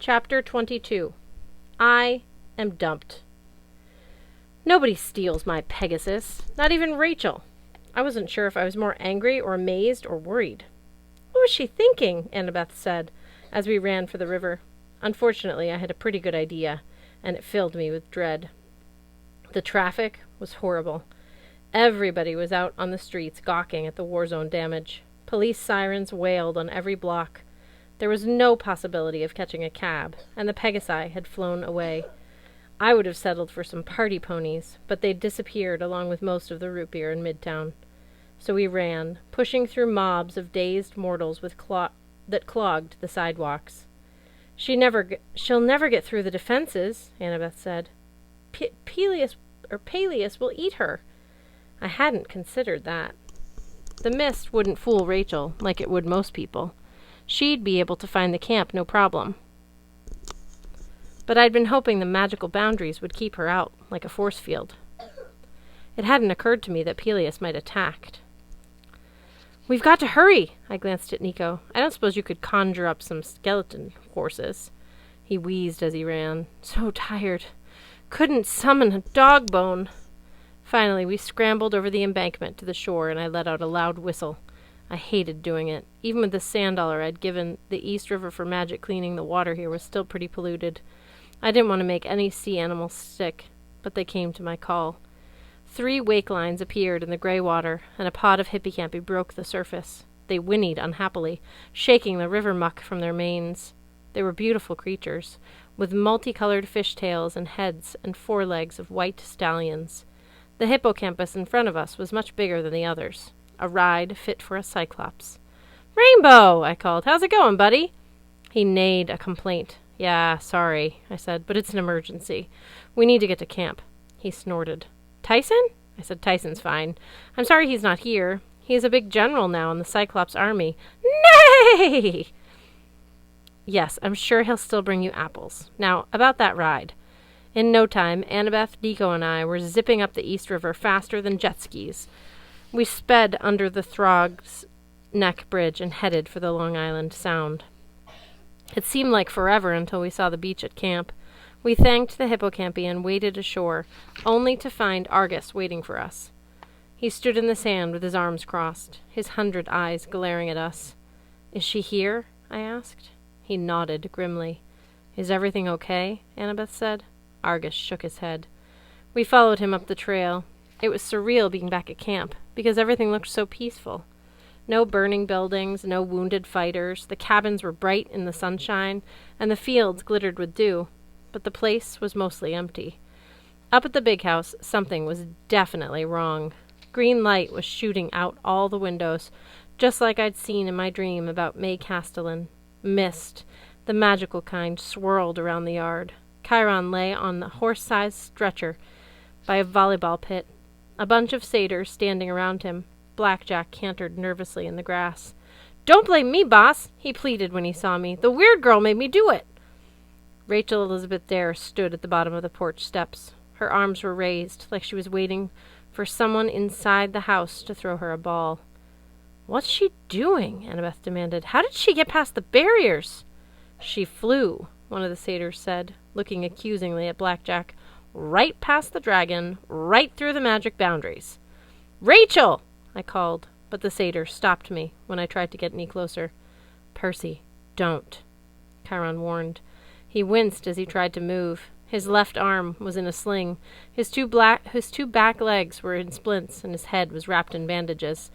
Chapter 22. I am dumped. Nobody steals my Pegasus, not even Rachel. I wasn't sure if I was more angry or amazed or worried. What was she thinking? Annabeth said, as we ran for the river. Unfortunately, I had a pretty good idea, and it filled me with dread. The traffic was horrible. Everybody was out on the streets gawking at the war zone damage. Police sirens wailed on every block. There was no possibility of catching a cab, and the Pegasi had flown away. I would have settled for some party ponies, but they'd disappeared along with most of the root beer in Midtown. So we ran, pushing through mobs of dazed mortals that clogged the sidewalks. She'll never get through the defenses, Annabeth said. Peleus will eat her. I hadn't considered that. The mist wouldn't fool Rachel like it would most people. She'd be able to find the camp no problem. But I'd been hoping the magical boundaries would keep her out, like a force field. It hadn't occurred to me that Peleus might attack. "We've got to hurry!" I glanced at Nico. "I don't suppose you could conjure up some skeleton horses." He wheezed as he ran. "So tired. Couldn't summon a dog bone." Finally, we scrambled over the embankment to the shore, and I let out a loud whistle. I hated doing it. Even with the $1 I'd given the East River for magic cleaning, the water here was still pretty polluted. I didn't want to make any sea animals sick, but they came to my call. 3 wake lines appeared in the gray water, and a pod of hippie-campy broke the surface. They whinnied unhappily, shaking the river muck from their manes. They were beautiful creatures, with multicolored fishtails and heads and forelegs of white stallions. The hippocampus in front of us was much bigger than the others. A ride fit for a cyclops. "Rainbow!" I called. "How's it going, buddy?" He neighed a complaint. "Yeah, sorry," I said, "but it's an emergency. We need to get to camp." He snorted. "Tyson?" I said, "Tyson's fine. I'm sorry he's not here. He is a big general now in the Cyclops army." "Nay!" "Yes, I'm sure he'll still bring you apples. Now, about that ride." In no time, Annabeth, Nico, and I were zipping up the East River faster than jet skis. We sped under the Throg's Neck Bridge and headed for the Long Island Sound. It seemed like forever until we saw the beach at camp. We thanked the hippocampi and waded ashore, only to find Argus waiting for us. He stood in the sand with his arms crossed, his 100 eyes glaring at us. "Is she here?" I asked. He nodded grimly. "Is everything okay?" Annabeth said. Argus shook his head. We followed him up the trail. It was surreal being back at camp, because everything looked so peaceful. No burning buildings, no wounded fighters. The cabins were bright in the sunshine, and the fields glittered with dew. But the place was mostly empty. Up at the big house, something was definitely wrong. Green light was shooting out all the windows, just like I'd seen in my dream about May Castellan. Mist, the magical kind, swirled around the yard. Chiron lay on the horse-sized stretcher by a volleyball pit, a bunch of satyrs standing around him. Blackjack cantered nervously in the grass. "Don't blame me, boss," he pleaded when he saw me. "The weird girl made me do it." Rachel Elizabeth Dare stood at the bottom of the porch steps. Her arms were raised, like she was waiting for someone inside the house to throw her a ball. "What's she doing?" Annabeth demanded. "How did she get past the barriers?" "She flew," one of the satyrs said, looking accusingly at Blackjack. "Right past the dragon, right through the magic boundaries." "Rachel!" I called, but the satyr stopped me when I tried to get any closer. "Percy, don't," Chiron warned. He winced as he tried to move. His left arm was in a sling. His two back legs were in splints, and his head was wrapped in bandages.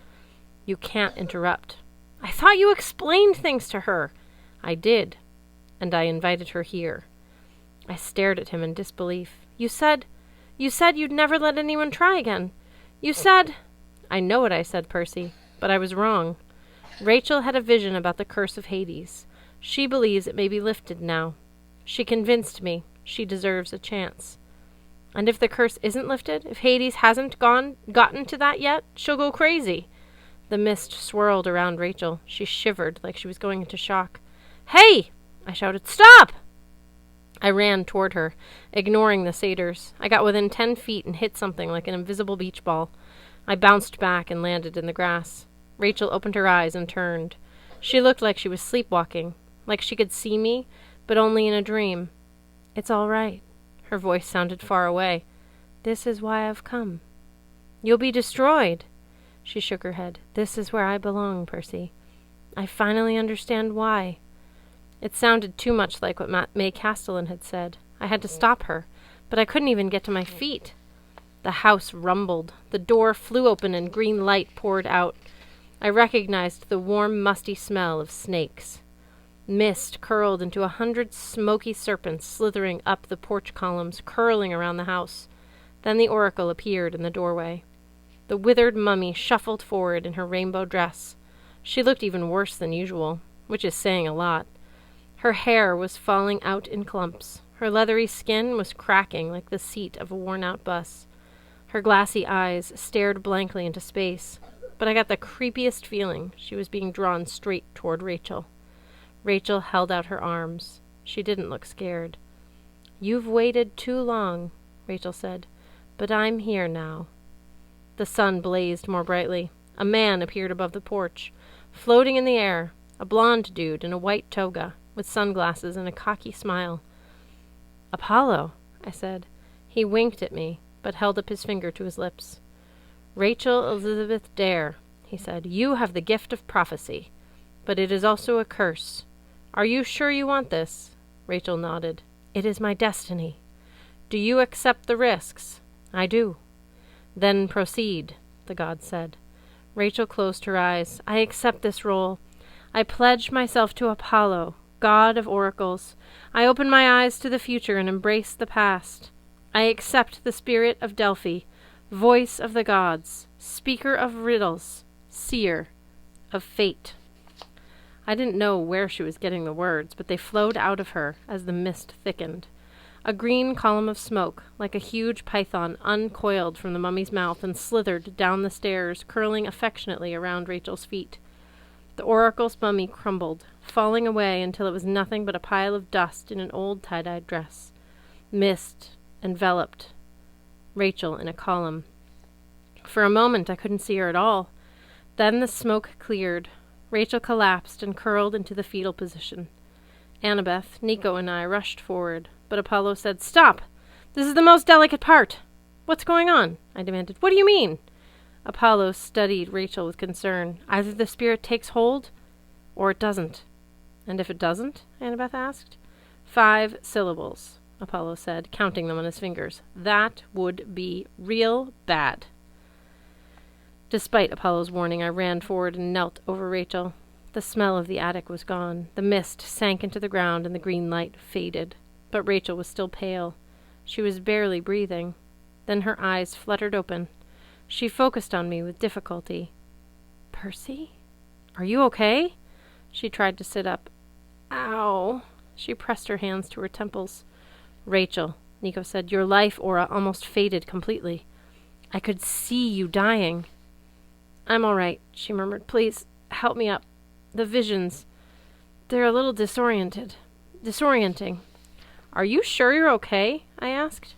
"You can't interrupt." "I thought you explained things to her." "I did, and I invited her here." I stared at him in disbelief. You said you'd never let anyone try again. You said—" "I know what I said, Percy, but I was wrong. Rachel had a vision about the curse of Hades. She believes it may be lifted now. She convinced me. She deserves a chance. And if the curse isn't lifted, if Hades hasn't gotten to that yet, she'll go crazy." The mist swirled around Rachel. She shivered like she was going into shock. "Hey!" I shouted. "Stop!" I ran toward her, ignoring the satyrs. I got within 10 feet and hit something like an invisible beach ball. I bounced back and landed in the grass. Rachel opened her eyes and turned. She looked like she was sleepwalking, like she could see me, but only in a dream. It's all right. Her voice sounded far away. This is why I've come. You'll be destroyed. She shook her head. This is where I belong, Percy. I finally understand why. It sounded too much like what May Castellan had said. I had to stop her, but I couldn't even get to my feet. The house rumbled. The door flew open and green light poured out. I recognized the warm, musty smell of snakes. Mist curled into 100 smoky serpents slithering up the porch columns, curling around the house. Then the oracle appeared in the doorway. The withered mummy shuffled forward in her rainbow dress. She looked even worse than usual, which is saying a lot. Her hair was falling out in clumps. Her leathery skin was cracking like the seat of a worn-out bus. Her glassy eyes stared blankly into space, but I got the creepiest feeling she was being drawn straight toward Rachel. Rachel held out her arms. She didn't look scared. "You've waited too long," Rachel said, "but I'm here now." The sun blazed more brightly. A man appeared above the porch, floating in the air, a blonde dude in a white toga, with sunglasses and a cocky smile. "Apollo," I said. He winked at me, but held up his finger to his lips. "Rachel Elizabeth Dare," he said, "you have the gift of prophecy, but it is also a curse. Are you sure you want this?" Rachel nodded. "It is my destiny." "Do you accept the risks?" "I do." "Then proceed," the god said. Rachel closed her eyes. "I accept this role. I pledge myself to Apollo, god of oracles. I open my eyes to the future and embrace the past. I accept the spirit of Delphi, voice of the gods, speaker of riddles, seer of fate." I didn't know where she was getting the words, but they flowed out of her as the mist thickened. A green column of smoke, like a huge python, uncoiled from the mummy's mouth and slithered down the stairs, curling affectionately around Rachel's feet. The oracle's mummy crumbled, falling away until it was nothing but a pile of dust in an old tie-dyed dress. Mist enveloped Rachel in a column. For a moment I couldn't see her at all. Then the smoke cleared. Rachel collapsed and curled into the fetal position. Annabeth, Nico, and I rushed forward, but Apollo said, "Stop! This is the most delicate part." "What's going on?" I demanded. "What do you mean?" Apollo studied Rachel with concern. "Either the spirit takes hold, or it doesn't." "And if it doesn't?" Annabeth asked. 5 syllables, Apollo said, counting them on his fingers. "That would be real bad." Despite Apollo's warning, I ran forward and knelt over Rachel. The smell of the attic was gone. The mist sank into the ground and the green light faded. But Rachel was still pale. She was barely breathing. Then her eyes fluttered open. She focused on me with difficulty. "Percy? Are you okay?" She tried to sit up. "Ow." She pressed her hands to her temples. "Rachel," Nico said, "your life aura almost faded completely. I could see you dying." "I'm all right," she murmured. "Please, help me up. The visions, they're a little disorienting." "Are you sure you're okay?" I asked.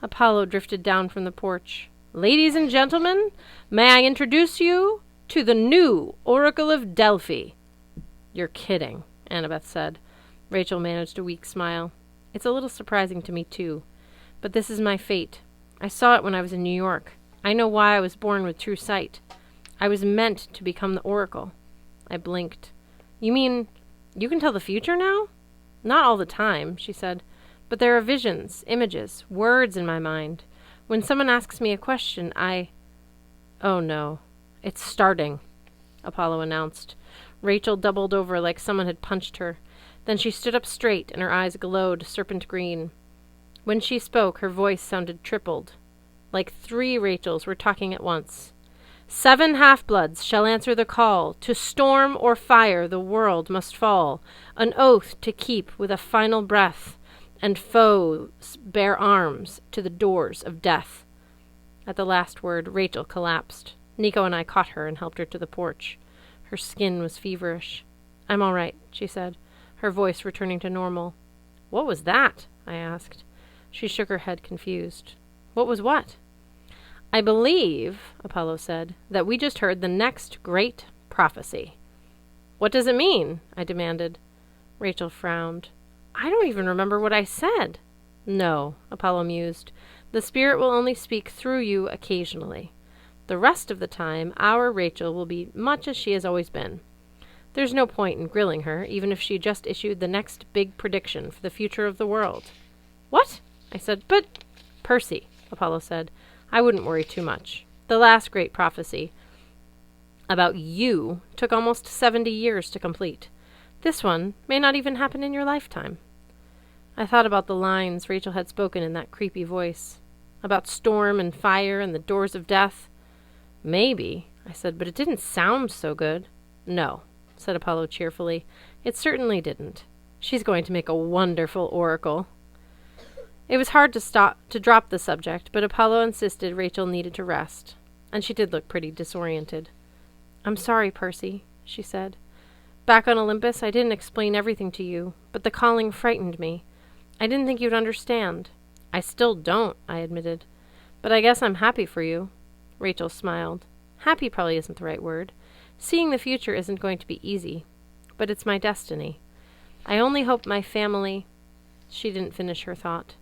Apollo drifted down from the porch. "Ladies and gentlemen, may I introduce you to the new Oracle of Delphi." "You're kidding," Annabeth said. Rachel managed a weak smile. "It's a little surprising to me, too. But this is my fate. I saw it when I was in New York. I know why I was born with true sight. I was meant to become the Oracle." I blinked. "You mean you can tell the future now?" "Not all the time," she said. "But there are visions, images, words in my mind. When someone asks me a question, Oh no, it's starting," Apollo announced. Rachel doubled over like someone had punched her. Then she stood up straight and her eyes glowed serpent green. When she spoke, her voice sounded tripled. Like 3 Rachels were talking at once. "7 half-bloods shall answer the call. To storm or fire the world must fall. An oath to keep with a final breath. And foes bear arms to the doors of death." At the last word, Rachel collapsed. Nico and I caught her and helped her to the porch. Her skin was feverish. "I'm all right," she said, her voice returning to normal. "What was that?" I asked. She shook her head, confused. "What was what?" "I believe," Apollo said, "that we just heard the next great prophecy." "What does it mean?" I demanded. Rachel frowned. I don't even remember what I said. No, Apollo mused. The spirit will only speak through you occasionally. The rest of the time, our Rachel will be much as she has always been. There's no point in grilling her, even if she just issued the next big prediction for the future of the world. What? I said. But, Percy, Apollo said, I wouldn't worry too much. The last great prophecy about you took almost 70 years to complete. This one may not even happen in your lifetime. I thought about the lines Rachel had spoken in that creepy voice, about storm and fire and the doors of death. Maybe, I said, but it didn't sound so good. No, said Apollo cheerfully. It certainly didn't. She's going to make a wonderful oracle. It was hard to drop the subject, but Apollo insisted Rachel needed to rest, and she did look pretty disoriented. I'm sorry, Percy, she said. Back on Olympus, I didn't explain everything to you, but the calling frightened me. I didn't think you'd understand. I still don't, I admitted. But I guess I'm happy for you. Rachel smiled. Happy probably isn't the right word. Seeing the future isn't going to be easy, but it's my destiny. I only hope my family... She didn't finish her thought.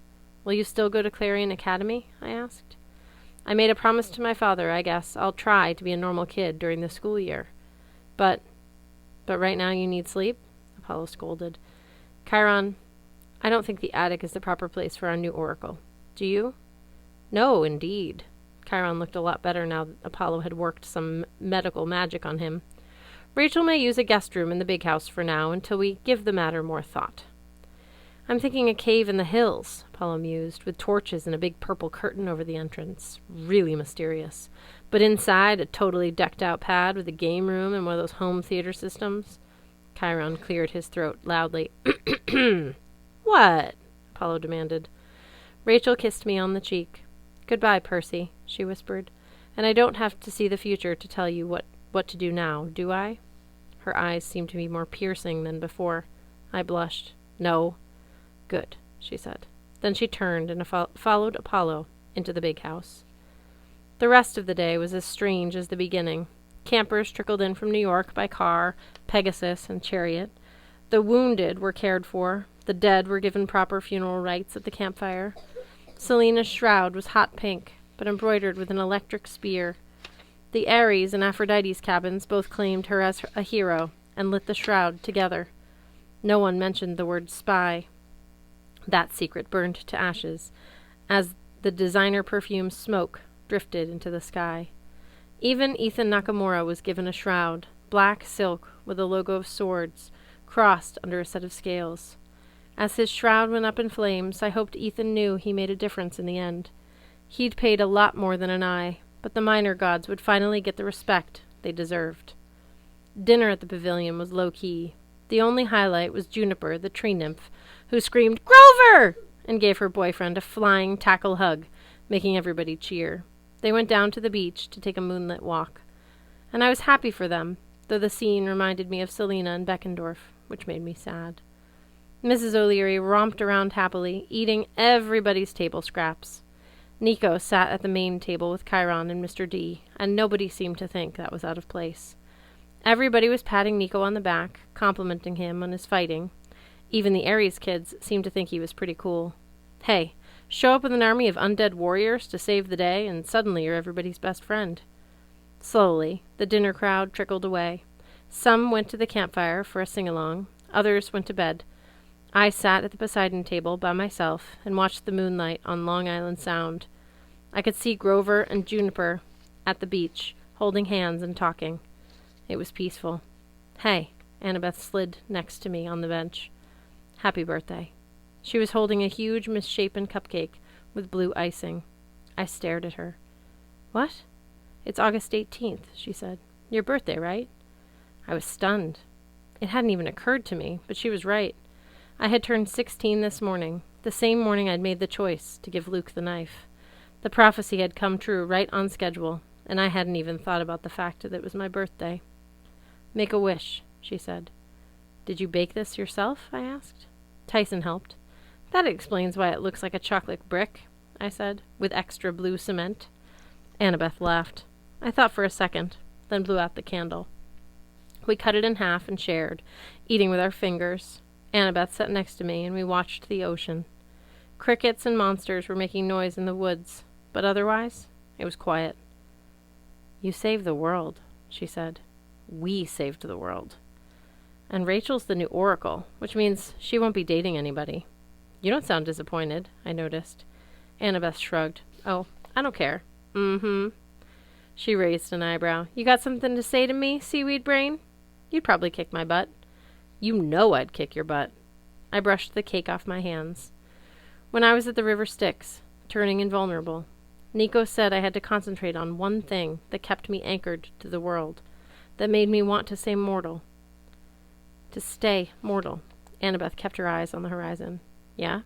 Will you still go to Clarion Academy? I asked. I made a promise to my father, I guess. I'll try to be a normal kid during the school year. But right now you need sleep? Apollo scolded. Chiron, I don't think the attic is the proper place for our new oracle. Do you? No, indeed. Chiron looked a lot better now that Apollo had worked some medical magic on him. Rachel may use a guest room in the big house for now until we give the matter more thought. I'm thinking a cave in the hills, Apollo mused, with torches and a big purple curtain over the entrance. Really mysterious. But inside, a totally decked-out pad with a game room and one of those home theater systems. Chiron cleared his throat loudly. What? Apollo demanded. Rachel kissed me on the cheek. Goodbye, Percy, she whispered. And I don't have to see the future to tell you what to do now, do I? Her eyes seemed to be more piercing than before. I blushed. No. Good, she said. Then she turned and followed Apollo into the big house. The rest of the day was as strange as the beginning. Campers trickled in from New York by car, Pegasus, and chariot. The wounded were cared for. The dead were given proper funeral rites at the campfire. Selena's shroud was hot pink, but embroidered with an electric spear. The Ares and Aphrodite's cabins both claimed her as a hero and lit the shroud together. No one mentioned the word spy. That secret burned to ashes as the designer perfume smoke drifted into the sky. Even Ethan Nakamura was given a shroud, black silk with a logo of swords, crossed under a set of scales. As his shroud went up in flames, I hoped Ethan knew he made a difference in the end. He'd paid a lot more than an eye, but the minor gods would finally get the respect they deserved. Dinner at the pavilion was low-key. The only highlight was Juniper, the tree nymph, who screamed, "Grover!" and gave her boyfriend a flying tackle hug, making everybody cheer. They went down to the beach to take a moonlit walk. And I was happy for them, though the scene reminded me of Selena and Beckendorf, which made me sad. Mrs. O'Leary romped around happily, eating everybody's table scraps. Nico sat at the main table with Chiron and Mr. D, and nobody seemed to think that was out of place. Everybody was patting Nico on the back, complimenting him on his fighting. Even the Ares kids seemed to think he was pretty cool. Hey, show up with an army of undead warriors to save the day, and suddenly you're everybody's best friend. Slowly, the dinner crowd trickled away. Some went to the campfire for a sing-along. Others went to bed. I sat at the Poseidon table by myself and watched the moonlight on Long Island Sound. I could see Grover and Juniper at the beach, holding hands and talking. It was peaceful. Hey, Annabeth slid next to me on the bench. Happy birthday. She was holding a huge misshapen cupcake with blue icing. I stared at her. What? It's August 18th, she said. Your birthday, right? I was stunned. It hadn't even occurred to me, but she was right. I had turned 16 this morning, the same morning I'd made the choice to give Luke the knife. The prophecy had come true right on schedule, and I hadn't even thought about the fact that it was my birthday. Make a wish, she said. Did you bake this yourself? I asked. Tyson helped. That explains why it looks like a chocolate brick, I said, with extra blue cement. Annabeth laughed. I thought for a second, then blew out the candle. We cut it in half and shared, eating with our fingers. Annabeth sat next to me, and we watched the ocean. Crickets and monsters were making noise in the woods, but otherwise, it was quiet. "You saved the world," she said. "We saved the world. And Rachel's the new oracle, which means she won't be dating anybody." "You don't sound disappointed," I noticed. Annabeth shrugged. "Oh, I don't care." "Mm-hmm." She raised an eyebrow. "You got something to say to me, seaweed brain? You'd probably kick my butt." "You know I'd kick your butt." I brushed the cake off my hands. "When I was at the River Styx, turning invulnerable, Nico said I had to concentrate on one thing that kept me anchored to the world, that made me want to stay mortal. To stay mortal." Annabeth kept her eyes on the horizon. "Yeah?"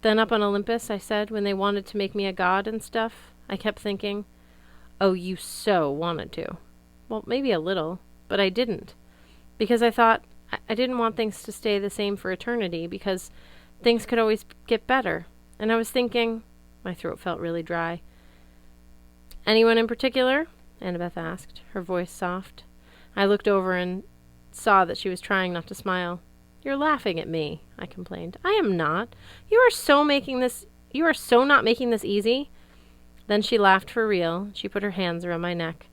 "Then up on Olympus," I said, "when they wanted to make me a god and stuff, I kept thinking, oh, you so wanted to. Well, maybe a little, but I didn't. Because I thought I didn't want things to stay the same for eternity, because things could always get better. And I was thinking," my throat felt really dry. "Anyone in particular?" Annabeth asked, her voice soft. I looked over and saw that she was trying not to smile. "You're laughing at me," I complained. "I am not. You are so not making this easy." Then she laughed for real. She put her hands around my neck.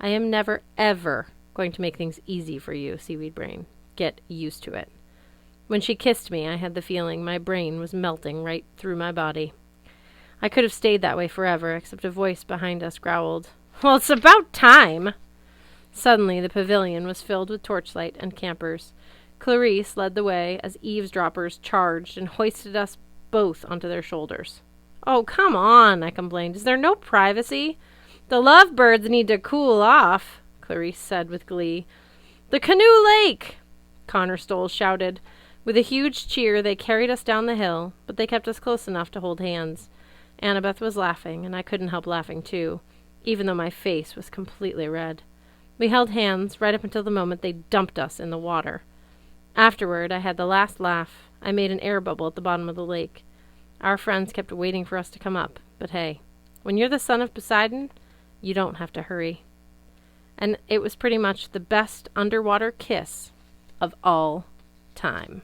"I am never, ever going to make things easy for you, seaweed brain. Get used to it." When she kissed me, I had the feeling my brain was melting right through my body. I could have stayed that way forever, except a voice behind us growled, "Well, it's about time!" Suddenly, the pavilion was filled with torchlight and campers. Clarice led the way as eavesdroppers charged and hoisted us both onto their shoulders. "Oh, come on," I complained. "Is there no privacy?" "The lovebirds need to cool off," Clarice said with glee. "The Canoe Lake!" Connor Stoll shouted. With a huge cheer, they carried us down the hill, but they kept us close enough to hold hands. Annabeth was laughing, and I couldn't help laughing too, even though my face was completely red. We held hands right up until the moment they dumped us in the water. Afterward, I had the last laugh. I made an air bubble at the bottom of the lake. Our friends kept waiting for us to come up, but hey, when you're the son of Poseidon, you don't have to hurry. And it was pretty much the best underwater kiss of all time.